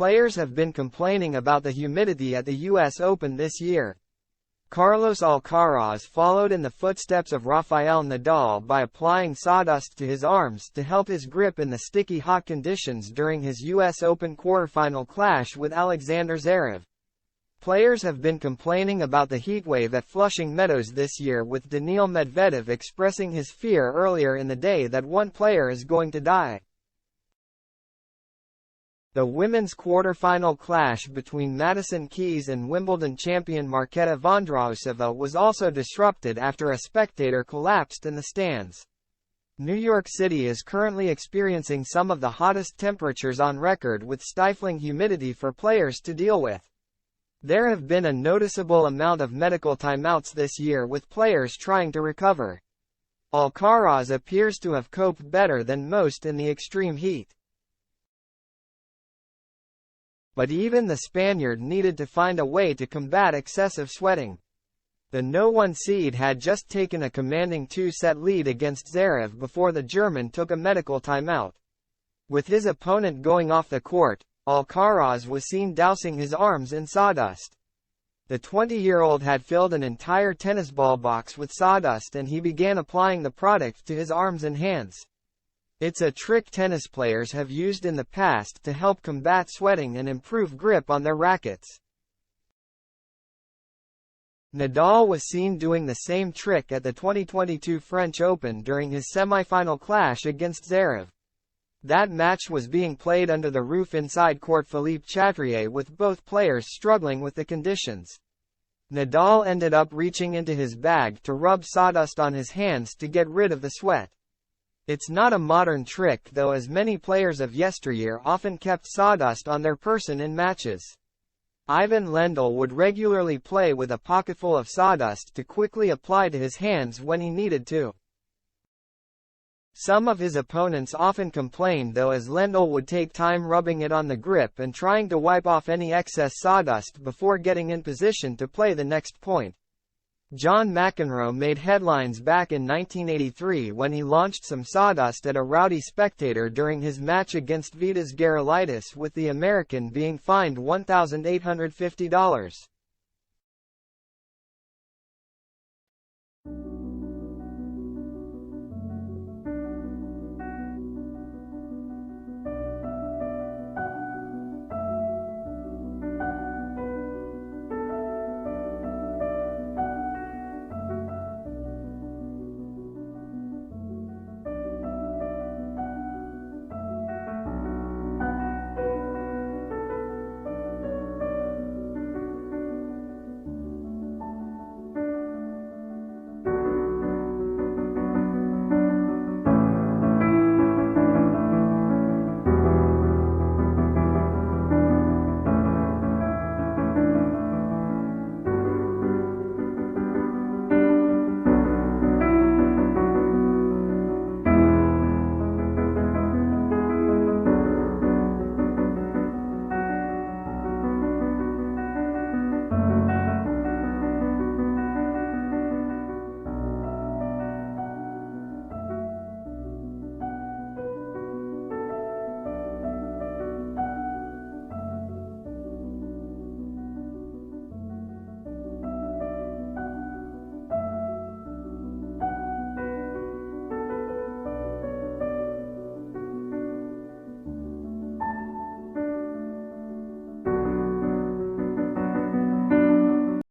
Players have been complaining about the humidity at the US Open this year. Carlos Alcaraz followed in the footsteps of Rafael Nadal by applying sawdust to his arms to help his grip in the sticky hot conditions during his US Open quarterfinal clash with Alexander Zverev. Players have been complaining about the heatwave at Flushing Meadows this year, with Daniil Medvedev expressing his fear earlier in the day that one player is going to die. The women's quarter-final clash between Madison Keys and Wimbledon champion Marketa Vondrousova was also disrupted after a spectator collapsed in the stands. New York City is currently experiencing some of the hottest temperatures on record, with stifling humidity for players to deal with. There have been a noticeable amount of medical timeouts this year, with players trying to recover. Alcaraz appears to have coped better than most in the extreme heat. But even the Spaniard needed to find a way to combat excessive sweating. The No. 1 seed had just taken a commanding 2-set lead against Zverev before the German took a medical timeout. With his opponent going off the court, Alcaraz was seen dousing his arms in sawdust. The 20-year-old had filled an entire tennis ball box with sawdust, and he began applying the product to his arms and hands. It's a trick tennis players have used in the past to help combat sweating and improve grip on their rackets. Nadal was seen doing the same trick at the 2022 French Open during his semi-final clash against Zverev. That match was being played under the roof inside Court Philippe Chatrier, with both players struggling with the conditions. Nadal ended up reaching into his bag to rub sawdust on his hands to get rid of the sweat. It's not a modern trick though, as many players of yesteryear often kept sawdust on their person in matches. Ivan Lendl would regularly play with a pocketful of sawdust to quickly apply to his hands when he needed to. Some of his opponents often complained though, as Lendl would take time rubbing it on the grip and trying to wipe off any excess sawdust before getting in position to play the next point. John McEnroe made headlines back in 1983 when he launched some sawdust at a rowdy spectator during his match against Vitas Gerulaitis, with the American being fined $1,850.